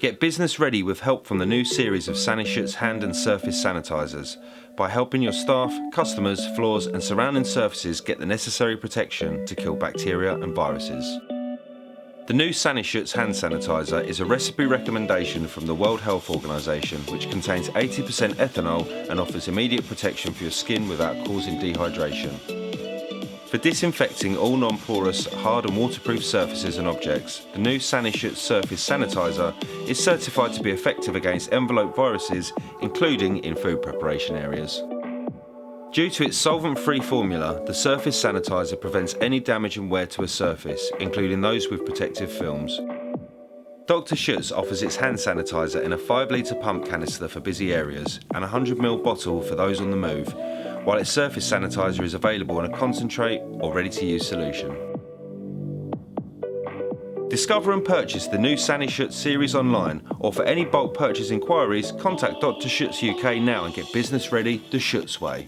Get business ready with help from the new series of SaniSchutz Hand and Surface Sanitizers by helping your staff, customers, floors and surrounding surfaces get the necessary protection to kill bacteria and viruses. The new SaniSchutz Hand Sanitizer is a recipe recommendation from the World Health Organization which contains 80% ethanol and offers immediate protection for your skin without causing dehydration. For disinfecting all non-porous, hard and waterproof surfaces and objects, the new SaniSchutz Surface Sanitizer is certified to be effective against envelope viruses, including in food preparation areas. Due to its solvent-free formula, the Surface Sanitizer prevents any damage and wear to a surface, including those with protective films. Dr. Schutz offers its hand sanitizer in a 5-litre pump canister for busy areas and a 100ml bottle for those on the move, while its Surface Sanitizer is available in a concentrate or ready-to-use solution. Discover and purchase the new SaniSchutz series online, or for any bulk purchase inquiries, contact Dr. Schutz UK now and get business ready the Schutz way.